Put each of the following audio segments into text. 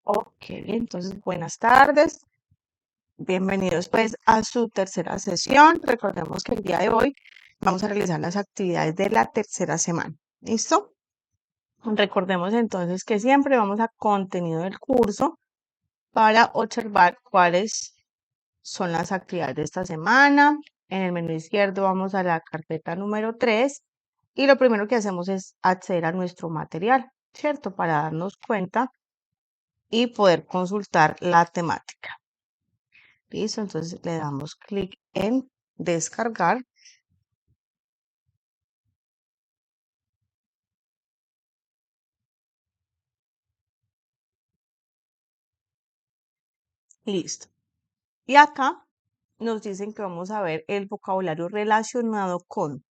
Ok, entonces buenas tardes. Bienvenidos pues a su tercera sesión. Recordemos que el día de hoy vamos a realizar las actividades de la tercera semana. ¿Listo? Recordemos entonces que siempre vamos a contenido del curso para observar cuáles son las actividades de esta semana. En el menú izquierdo vamos a la carpeta número 3 y lo primero que hacemos es acceder a nuestro material, ¿cierto? Para darnos cuenta y poder consultar la temática. Listo, entonces le damos clic en descargar. Listo. Y acá nos dicen que vamos a ver el vocabulario relacionado con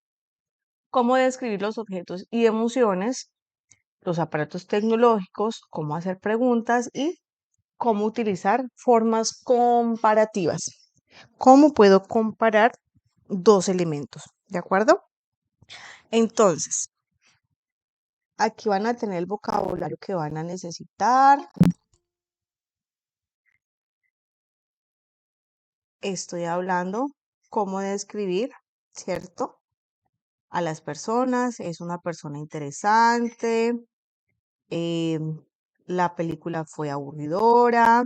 cómo describir los objetos y emociones, los aparatos tecnológicos, cómo hacer preguntas y cómo utilizar formas comparativas. ¿Cómo puedo comparar dos elementos? ¿De acuerdo? Entonces, aquí van a tener el vocabulario que van a necesitar. Estoy hablando cómo describir, ¿cierto? A las personas, es una persona interesante, eh, la película fue aburridora,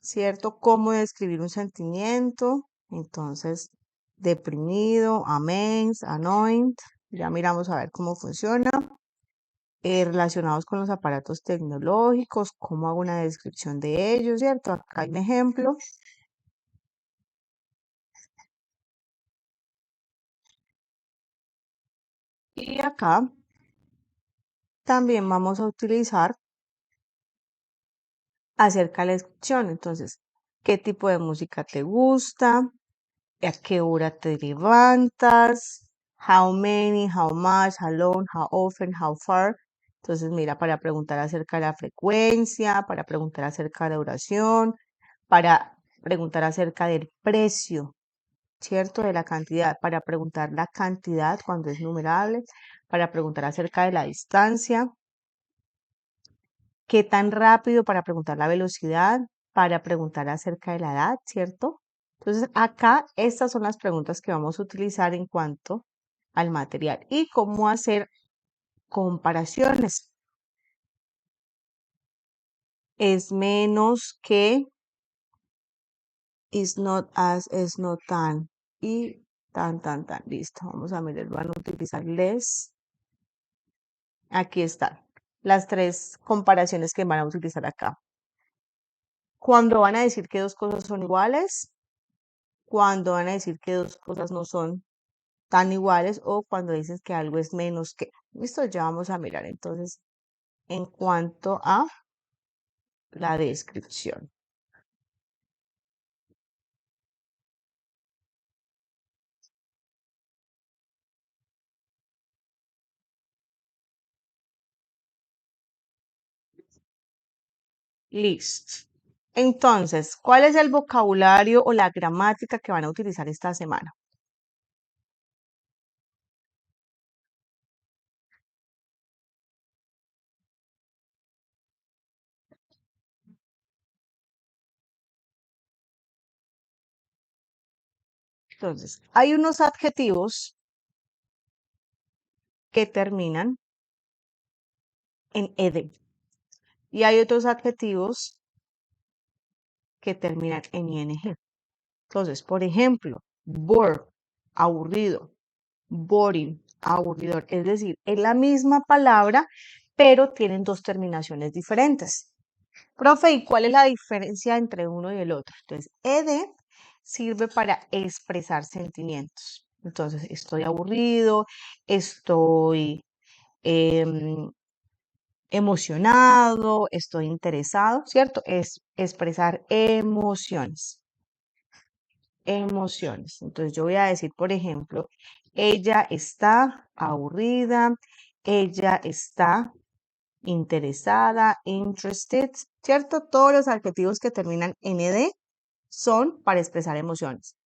¿cierto? Cómo describir un sentimiento, entonces, deprimido, amazed, annoyed, ya miramos a ver cómo funciona. Relacionados con los aparatos tecnológicos, cómo hago una descripción de ellos, ¿cierto? Acá hay un ejemplo. Y acá también vamos a utilizar acerca de la descripción. Entonces, ¿qué tipo de música te gusta? ¿A qué hora te levantas? How many, how much, how long, how often, how far. Entonces, mira, para preguntar acerca de la frecuencia, para preguntar acerca de la duración, para preguntar acerca del precio, ¿cierto? De la cantidad, para preguntar la cantidad cuando es numerable, para preguntar acerca de la distancia, qué tan rápido para preguntar la velocidad, para preguntar acerca de la edad, ¿cierto? Entonces, acá estas son las preguntas que vamos a utilizar en cuanto al material y cómo hacer comparaciones. Es menos que, is not as, es not tan y tan. Listo. Vamos a mirar, van a utilizar less. Aquí están las tres comparaciones que van a utilizar acá. Cuando van a decir que dos cosas son iguales, cuando van a decir que dos cosas no son tan iguales o cuando dices que algo es menos que. Listo, ya vamos a mirar entonces en cuanto a la descripción. Listo. Entonces, ¿cuál es el vocabulario o la gramática que van a utilizar esta semana? Entonces, hay unos adjetivos que terminan en ed y hay otros adjetivos que terminan en ing. Entonces, por ejemplo, bored, aburrido, boring, aburridor. Es decir, es la misma palabra, pero tienen dos terminaciones diferentes. Profe, ¿y cuál es la diferencia entre uno y el otro? Entonces, ed sirve para expresar sentimientos. Entonces, estoy aburrido, estoy em, emocionado, estoy interesado, ¿cierto? Es expresar emociones. Emociones. Entonces, yo voy a decir, por ejemplo, ella está aburrida, ella está interesada, interested, ¿cierto? Todos los adjetivos que terminan en ed son para expresar emociones.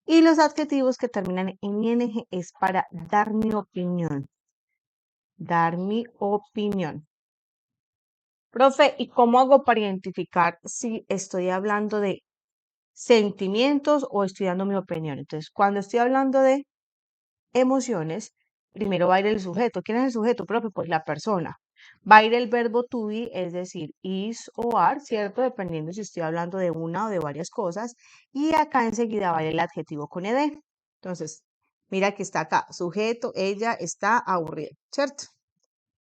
Y los adjetivos que terminan en ing es para dar mi opinión. Dar mi opinión. Profe, ¿y cómo hago para identificar si estoy hablando de sentimientos o estoy dando mi opinión? Entonces, cuando estoy hablando de emociones, primero va a ir el sujeto. ¿Quién es el sujeto, profe? Pues la persona. Va a ir el verbo to be, es decir, is o are, ¿cierto? Dependiendo si estoy hablando de una o de varias cosas. Y acá enseguida va a ir el adjetivo con ed. Entonces, mira que está acá, sujeto, ella está aburrida, ¿cierto?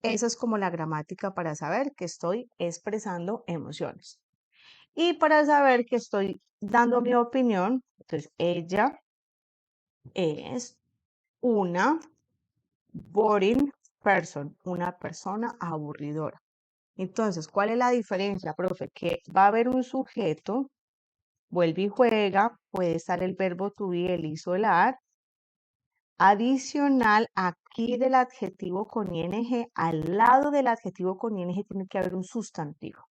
Esa es como la gramática para saber que estoy expresando emociones. Y para saber que estoy dando mi opinión, entonces ella es una boring person, una persona aburridora. Entonces, ¿cuál es la diferencia, profe? Que va a haber un sujeto, vuelve y juega, puede estar el verbo to be, el is o el are. Adicional, aquí del adjetivo con ing, al lado del adjetivo con ing tiene que haber un sustantivo.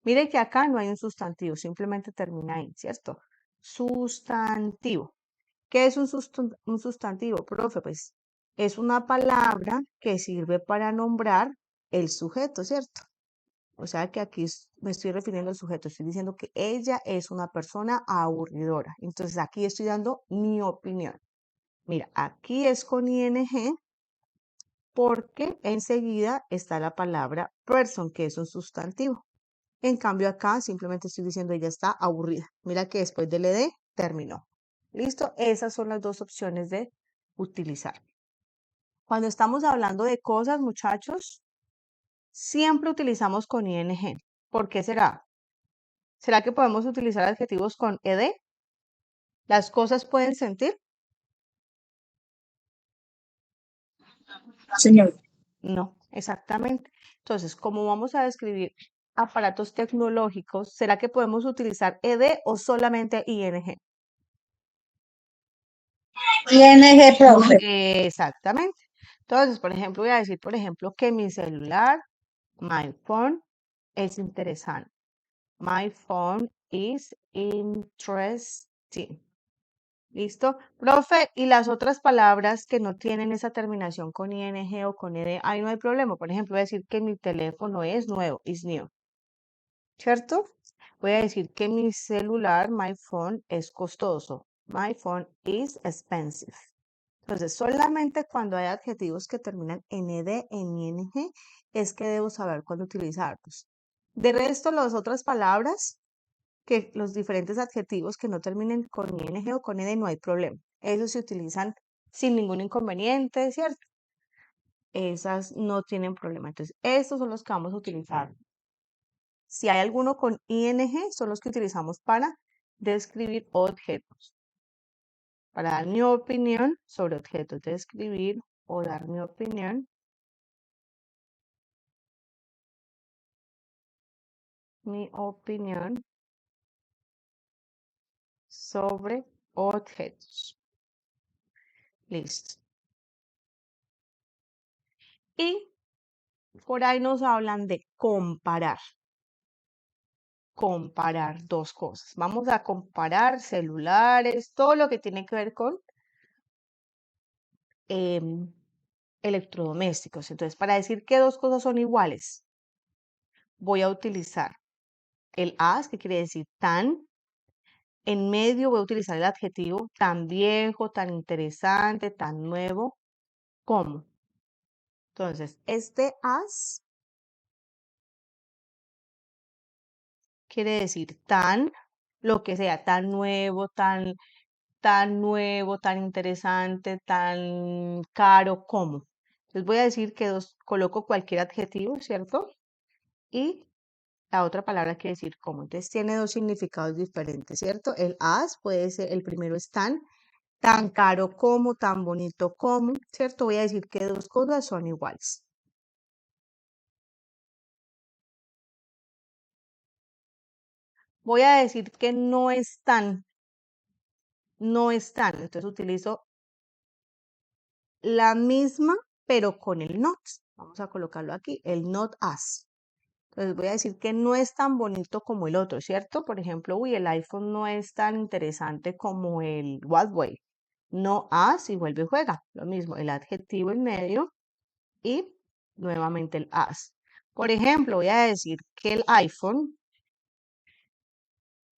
Mire que acá no hay un sustantivo, simplemente termina en, ¿cierto? Sustantivo. ¿Qué es un sustantivo, profe? Pues es una palabra que sirve para nombrar el sujeto, ¿cierto? O sea que aquí me estoy refiriendo al sujeto, estoy diciendo que ella es una persona aburridora. Entonces aquí estoy dando mi opinión. Mira, aquí es con ing porque enseguida está la palabra person, que es un sustantivo. En cambio acá simplemente estoy diciendo ella está aburrida. Mira que después del ed terminó. ¿Listo? Esas son las dos opciones de utilizar. Cuando estamos hablando de cosas, muchachos, siempre utilizamos con ing. ¿Por qué será? ¿Será que podemos utilizar adjetivos con ed? ¿Las cosas pueden sentir? Señor. No, exactamente. Entonces, como vamos a describir aparatos tecnológicos, ¿será que podemos utilizar ed o solamente ing? ING, profe. Exactamente. Entonces, por ejemplo, voy a decir, por ejemplo, que mi celular, my phone, es interesante. My phone is interesting. ¿Listo? Profe, y las otras palabras que no tienen esa terminación con ing o con ed, ahí no hay problema. Por ejemplo, voy a decir que mi teléfono es nuevo, is new. ¿Cierto? Voy a decir que mi celular, my phone, es costoso. My phone is expensive. Entonces, solamente cuando hay adjetivos que terminan en ed, en ing, es que debo saber cuándo utilizarlos. De resto, las otras palabras, que los diferentes adjetivos que no terminen con ing o con ed, no hay problema. Esos se utilizan sin ningún inconveniente, ¿cierto? Esas no tienen problema. Entonces, estos son los que vamos a utilizar. Si hay alguno con ing, son los que utilizamos para describir objetos. Para dar mi opinión sobre objetos, describir o dar mi opinión. Mi opinión sobre objetos. Listo. Y por ahí nos hablan de comparar. Comparar dos cosas. Vamos a comparar celulares, todo lo que tiene que ver con electrodomésticos. Entonces, para decir que dos cosas son iguales, voy a utilizar el as, que quiere decir tan. En medio voy a utilizar el adjetivo tan viejo, tan interesante, tan nuevo, como. Entonces, este as quiere decir tan, lo que sea, tan nuevo, tan interesante, tan caro como. Les voy a decir que coloco cualquier adjetivo, ¿cierto? Y la otra palabra quiere decir como. Entonces tiene dos significados diferentes, ¿cierto? El as puede ser, el primero es tan caro como, tan bonito como, ¿cierto? Voy a decir que dos cosas son iguales. Voy a decir que no están, no están. Entonces utilizo la misma, pero con el not. Vamos a colocarlo aquí, el not as. Entonces voy a decir que no es tan bonito como el otro, ¿cierto? Por ejemplo, uy, el iPhone no es tan interesante como el Huawei. No as y vuelve y juega. Lo mismo, el adjetivo en medio y nuevamente el as. Por ejemplo, voy a decir que el iPhone,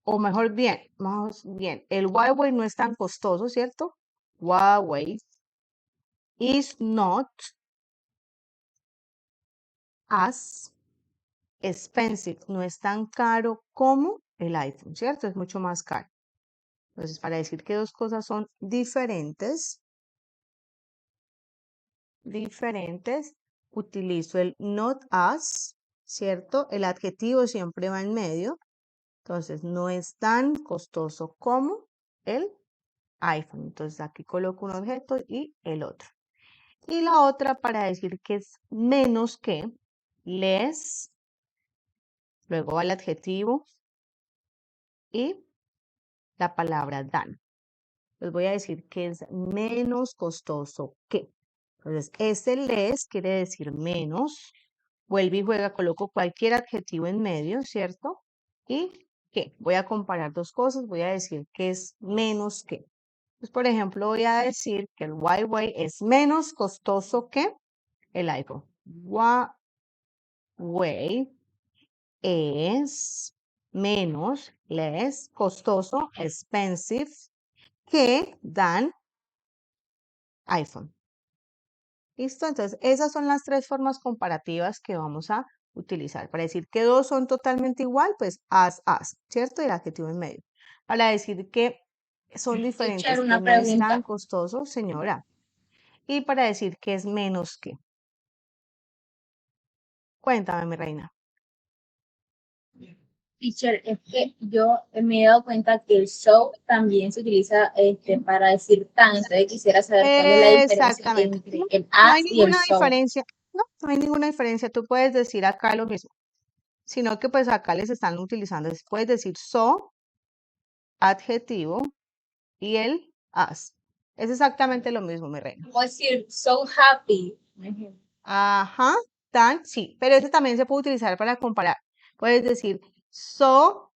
o mejor bien, más bien, el Huawei no es tan costoso, ¿cierto? Huawei is not as expensive, no es tan caro como el iPhone, ¿cierto? Es mucho más caro. Entonces, para decir que dos cosas son diferentes, utilizo el not as, ¿cierto? El adjetivo siempre va en medio. Entonces, no es tan costoso como el iPhone. Entonces, aquí coloco un objeto y el otro. Y la otra para decir que es menos que, less, luego va el adjetivo y la palabra than. Les voy a decir que es menos costoso que. Entonces, este less quiere decir menos. Vuelve y juega, coloco cualquier adjetivo en medio, ¿cierto? Y que. Voy a comparar dos cosas, voy a decir que es menos que. Pues, por ejemplo, voy a decir que el Huawei es menos costoso que el iPhone. Huawei es menos, less, costoso, expensive, que than iPhone. ¿Listo? Entonces, esas son las tres formas comparativas que vamos a utilizar. Para decir que dos son totalmente igual, pues as, ¿cierto? Y el adjetivo en medio. Para decir que son Teacher, diferentes, que una no es tan pregunta. costoso, señora. Y para decir que es menos que. Cuéntame, mi reina. Teacher, es que yo me he dado cuenta que el so también se utiliza para decir tan, entonces quisiera saber cuál es la diferencia Exactamente. entre el No hay as y el ninguna so. diferencia. No hay ninguna diferencia. Tú puedes decir acá lo mismo, sino que pues acá les están utilizando. Puedes decir so, adjetivo, y el as. Es exactamente lo mismo, mi reina. Puedo decir so happy. Ajá, tan, sí, pero ese también se puede utilizar para comparar. Puedes decir so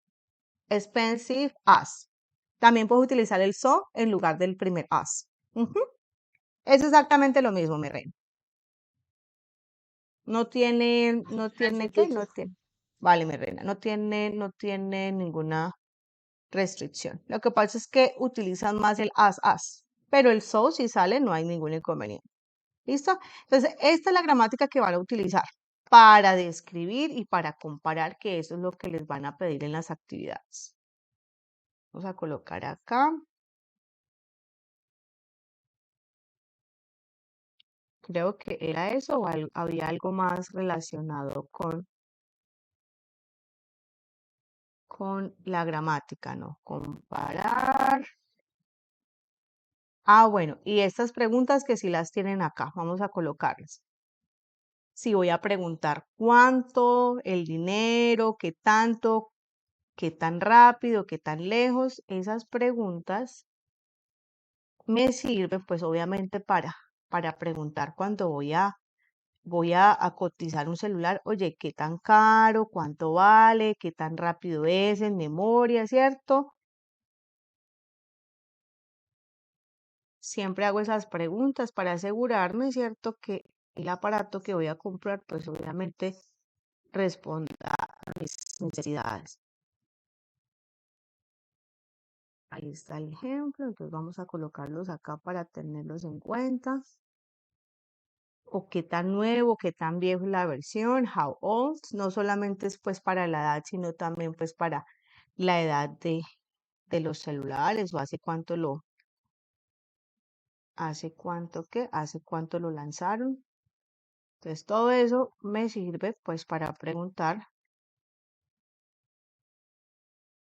expensive as. También puedes utilizar el so en lugar del primer as. Ujú. Es exactamente lo mismo, mi reina. No tiene, ¿qué? No tiene. Vale, mi reina, no tiene ninguna restricción. Lo que pasa es que utilizan más el as, pero el so si sale no hay ningún inconveniente. ¿Listo? Entonces, esta es la gramática que van a utilizar para describir y para comparar, que eso es lo que les van a pedir en las actividades. Vamos a colocar acá. Creo que era eso o había algo más relacionado con la gramática, ¿no? Comparar. Ah, bueno, y estas preguntas que sí las tienen acá, vamos a colocarlas. Si voy a preguntar cuánto, el dinero, qué tanto, qué tan rápido, qué tan lejos, esas preguntas me sirven pues obviamente para preguntar cuando voy a cotizar un celular, oye, qué tan caro, cuánto vale, qué tan rápido es en memoria, ¿cierto? Siempre hago esas preguntas para asegurarme, ¿cierto? Que el aparato que voy a comprar pues obviamente responda a mis necesidades. Ahí está el ejemplo, entonces vamos a colocarlos acá para tenerlos en cuenta. O qué tan nuevo, qué tan viejo es la versión, how old, no solamente es pues para la edad, sino también pues para la edad de los celulares o hace cuánto lo lanzaron. Entonces todo eso me sirve pues para preguntar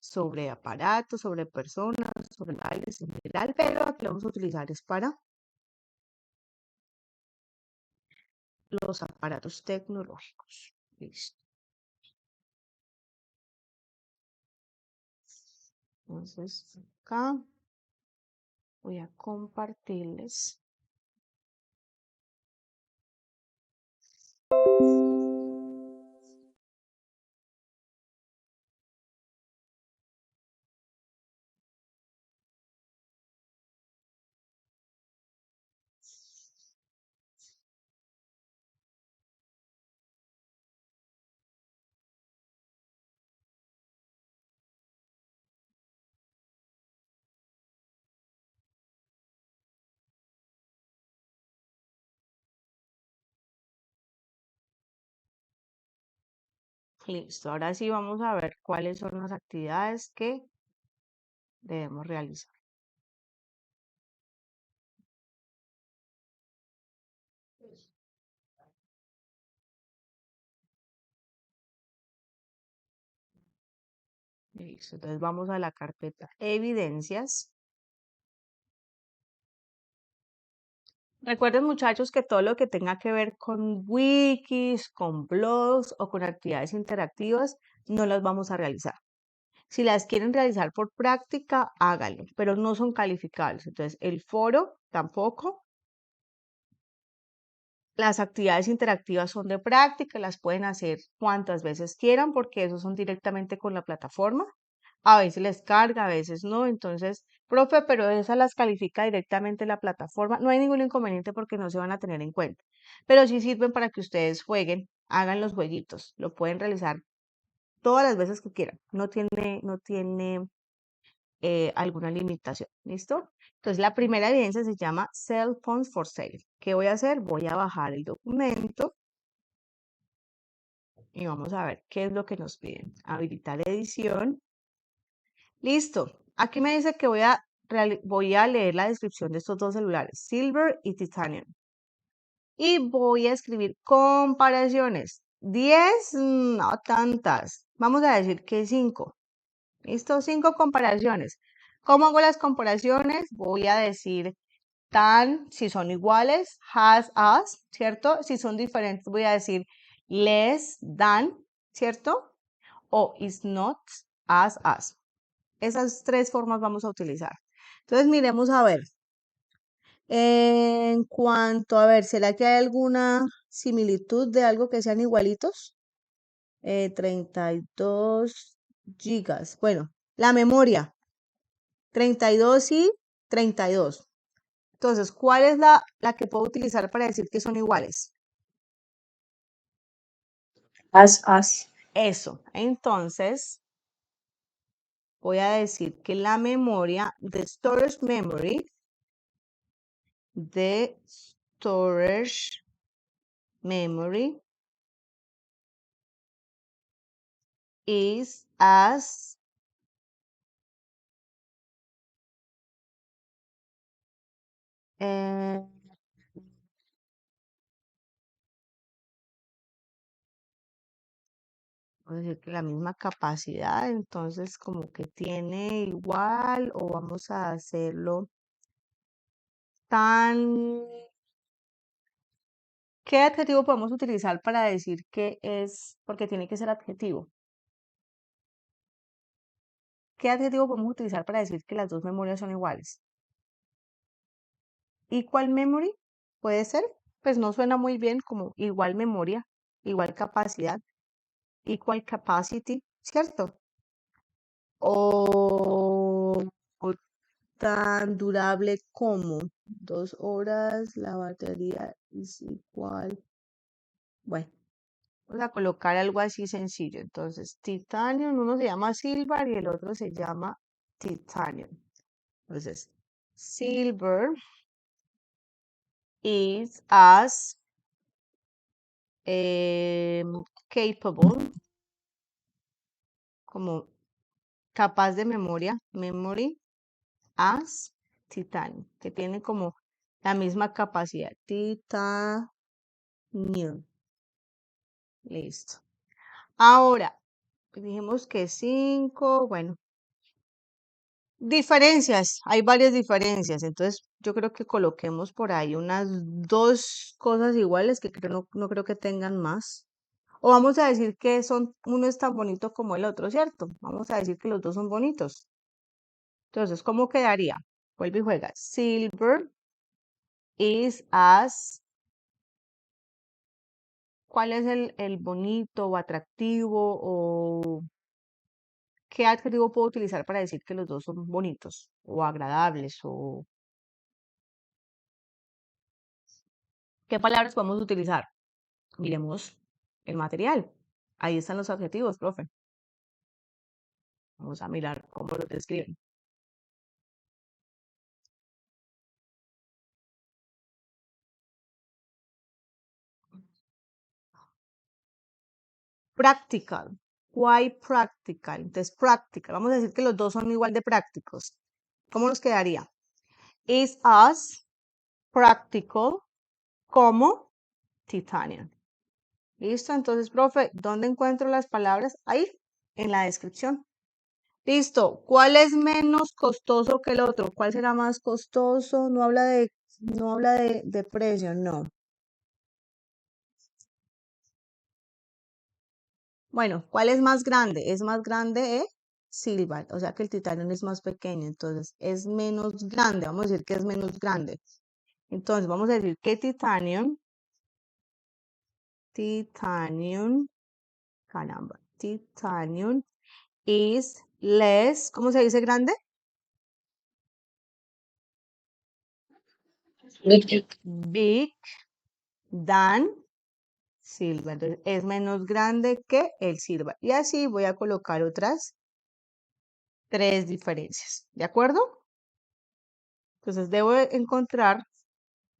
sobre aparatos, sobre personas, sobre animales en general, pero aquí lo vamos a utilizar es para los aparatos tecnológicos. Listo. Entonces acá voy a compartirles. Listo, ahora sí vamos a ver cuáles son las actividades que debemos realizar. Listo, entonces vamos a la carpeta Evidencias. Recuerden, muchachos, que todo lo que tenga que ver con wikis, con blogs o con actividades interactivas, no las vamos a realizar. Si las quieren realizar por práctica, háganlo, pero no son calificables. Entonces, el foro tampoco. Las actividades interactivas son de práctica, las pueden hacer cuantas veces quieran porque esos son directamente con la plataforma. A veces les carga, a veces no. Entonces, profe, pero esas las califica directamente la plataforma. No hay ningún inconveniente porque no se van a tener en cuenta. Pero sí sirven para que ustedes jueguen, hagan los jueguitos. Lo pueden realizar todas las veces que quieran. No tiene alguna limitación. ¿Listo? Entonces, la primera evidencia se llama Cell Phones for Sale. ¿Qué voy a hacer? Voy a bajar el documento y vamos a ver qué es lo que nos piden. Habilitar edición. Listo. Aquí me dice que voy a leer la descripción de estos dos celulares, Silver y Titanium. Y voy a escribir comparaciones. 10, no tantas. Vamos a decir que 5. ¿Listo? 5 comparaciones. ¿Cómo hago las comparaciones? Voy a decir tan, si son iguales, has, as, ¿cierto? Si son diferentes, voy a decir less than, ¿cierto? O is not, as. Esas tres formas vamos a utilizar. Entonces, miremos a ver. En cuanto a ver, ¿será que hay alguna similitud de algo que sean igualitos? 32 gigas. Bueno, la memoria, 32 y 32. Entonces, ¿cuál es la que puedo utilizar para decir que son iguales? As. Eso. Entonces, voy a decir que la memoria, the storage memory is as eh, voy a decir que la misma capacidad, entonces como que tiene igual o vamos a hacerlo tan... ¿Qué adjetivo podemos utilizar para decir que es, porque tiene que ser adjetivo? ¿Qué adjetivo podemos utilizar para decir que las dos memorias son iguales? Equal memory, puede ser, pues no suena muy bien como igual memoria, igual capacidad, equal capacity, ¿cierto? O tan durable como 2 horas, la batería es igual. Bueno, vamos a colocar algo así sencillo. Entonces, titanium, uno se llama silver y el otro se llama titanium. Entonces, silver is as capable, como capaz de memoria, memory as titanium, que tiene como la misma capacidad. Titanium. Listo. Ahora, dijimos que 5, bueno, diferencias, hay varias diferencias, entonces yo creo que coloquemos por ahí unas 2 cosas iguales que no creo que tengan más. O vamos a decir que uno es tan bonito como el otro, ¿cierto? Vamos a decir que los dos son bonitos. Entonces, ¿cómo quedaría? Vuelve y juega. Silver is as. ¿Cuál es el bonito o atractivo o qué adjetivo puedo utilizar para decir que los dos son bonitos o agradables o qué palabras podemos utilizar? Miremos el material. Ahí están los adjetivos, profe. Vamos a mirar cómo los describen. Practical. quite practical. Entonces, practical. Vamos a decir que los dos son igual de prácticos. ¿Cómo nos quedaría? Is as practical como titanium. ¿Listo? Entonces, profe, ¿dónde encuentro las palabras? Ahí, en la descripción. Listo. ¿Cuál es menos costoso que el otro? ¿Cuál será más costoso? No habla de precio, no. Bueno, ¿cuál es más grande? Es más grande silver, o sea que el titanio es más pequeño, entonces es menos grande, vamos a decir que es menos grande. Entonces vamos a decir que titanium, caramba, titanium is less, ¿cómo se dice grande? Big than silver, entonces es menos grande que el silver. Y así voy a colocar otras 3 diferencias, ¿de acuerdo? Entonces debo encontrar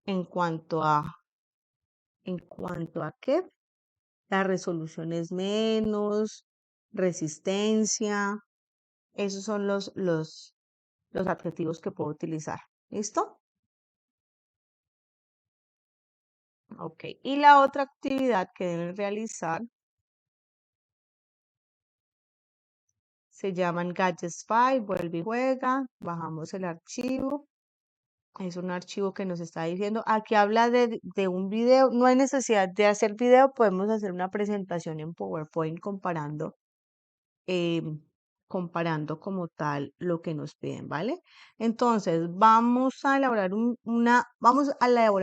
en cuanto a qué, la resolución es menos, resistencia, esos son los adjetivos que puedo utilizar. ¿Listo? Ok. Y la otra actividad que deben realizar se llaman Gadgets File, vuelve y juega, bajamos el archivo. Es un archivo que nos está diciendo, aquí habla de un video, no hay necesidad de hacer video, podemos hacer una presentación en PowerPoint em, comparando como tal lo que nos piden, ¿vale? Entonces, vamos a elaborar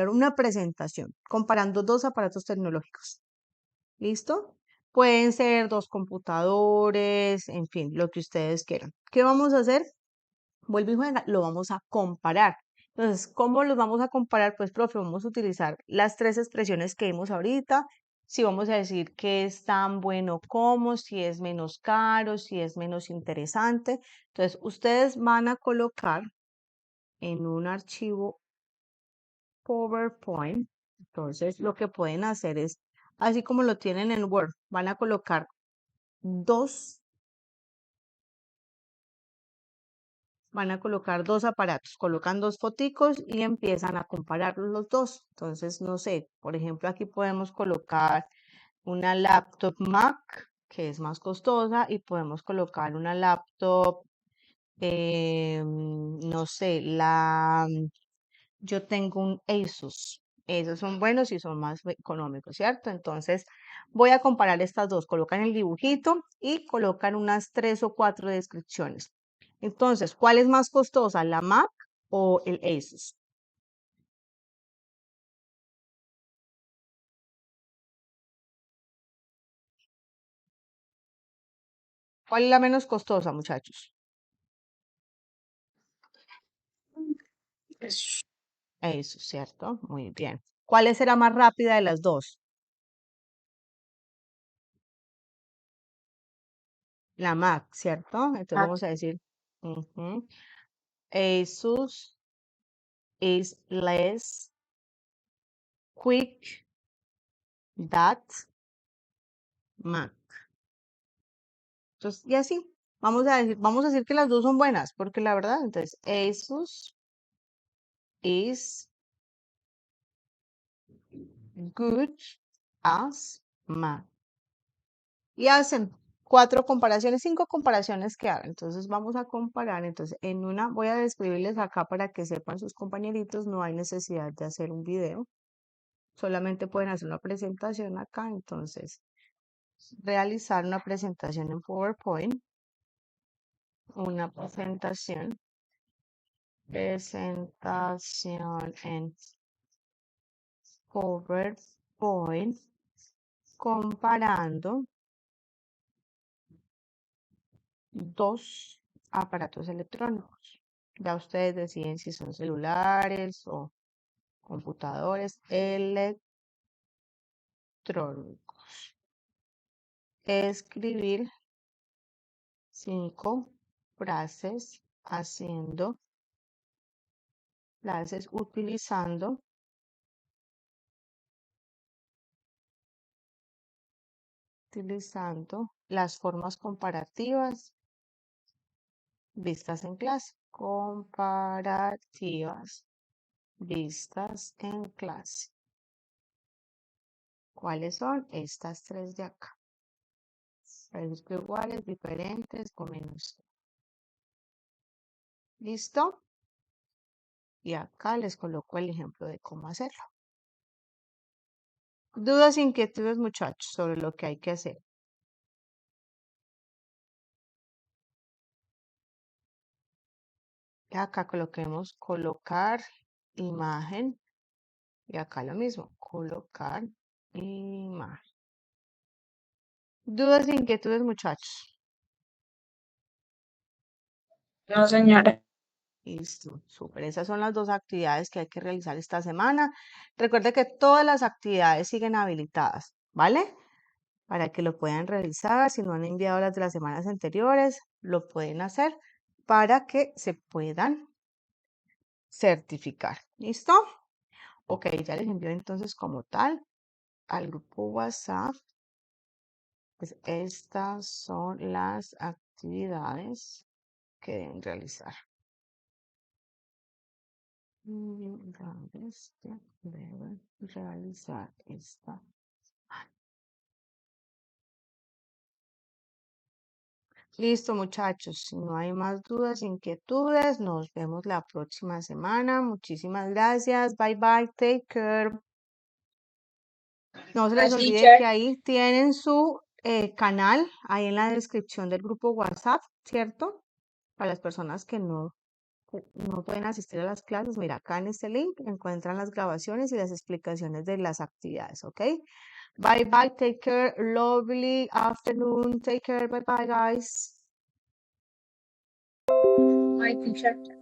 una presentación comparando dos aparatos tecnológicos. ¿Listo? Pueden ser dos computadores, en fin, lo que ustedes quieran. ¿Qué vamos a hacer? Vuelve y juega, lo vamos a comparar. Entonces, ¿cómo los vamos a comparar? Pues, profe, vamos a utilizar las 3 expresiones que vimos ahorita. Si vamos a decir que es tan bueno como, si es menos caro, si es menos interesante. Entonces, ustedes van a colocar en un archivo PowerPoint. Entonces, lo que pueden hacer es, así como lo tienen en Word, van a colocar dos aparatos, colocan dos foticos y empiezan a comparar los dos. Entonces, no sé, por ejemplo, aquí podemos colocar una laptop Mac, que es más costosa, y podemos colocar una laptop, no sé, yo tengo un Asus. Esos son buenos y son más económicos, ¿cierto? Entonces, voy a comparar estas dos. Colocan el dibujito y colocan unas 3 o 4 descripciones. Entonces, ¿cuál es más costosa, la Mac o el Asus? ¿Cuál es la menos costosa, muchachos? Asus, ¿cierto? Muy bien. ¿Cuál será más rápida de las dos? La Mac, ¿cierto? Entonces vamos a decir, ujú, Asus is less quick that Mac. Entonces, y así, vamos a decir que las dos son buenas, porque la verdad, entonces, Asus is good as Mac. Y hacen 4 comparaciones, 5 comparaciones que hagan. Entonces, vamos a comparar. Entonces, en una, voy a describirles acá para que sepan sus compañeritos, no hay necesidad de hacer un video, solamente pueden hacer una presentación acá. Entonces, realizar una presentación en PowerPoint, una presentación en PowerPoint comparando dos aparatos electrónicos. Ya ustedes deciden si son celulares o computadores electrónicos. Escribir 5 frases utilizando utilizando las formas comparativas vistas en clase. Comparativas vistas en clase. ¿Cuáles son? Estas tres de acá. Iguales, diferentes o menos. ¿Listo? Y acá les coloco el ejemplo de cómo hacerlo. Dudas, inquietudes, muchachos, sobre lo que hay que hacer. Y acá coloquemos colocar imagen. Y acá lo mismo, colocar imagen. Dudas, inquietudes, muchachos. No, señora. Listo, súper. Esas son las dos actividades que hay que realizar esta semana. Recuerde que todas las actividades siguen habilitadas, ¿vale? Para que lo puedan realizar. Si no han enviado las de las semanas anteriores, lo pueden hacer para que se puedan certificar. ¿Listo? Ok, ya les envío entonces como tal al grupo WhatsApp. Pues estas son las actividades que deben realizar. Deben realizar esta. Listo, muchachos. Si no hay más dudas, inquietudes, nos vemos la próxima semana. Muchísimas gracias. Bye bye. Take care. No se les Bye, olvide teacher. que ahí tienen su canal, ahí en la descripción del grupo WhatsApp, ¿cierto? Para las personas que no pueden asistir a las clases, mira, acá en este link encuentran las grabaciones y las explicaciones de las actividades, ¿ok? Bye bye, take care, lovely afternoon, take care, bye bye, guys. Bye, teacher.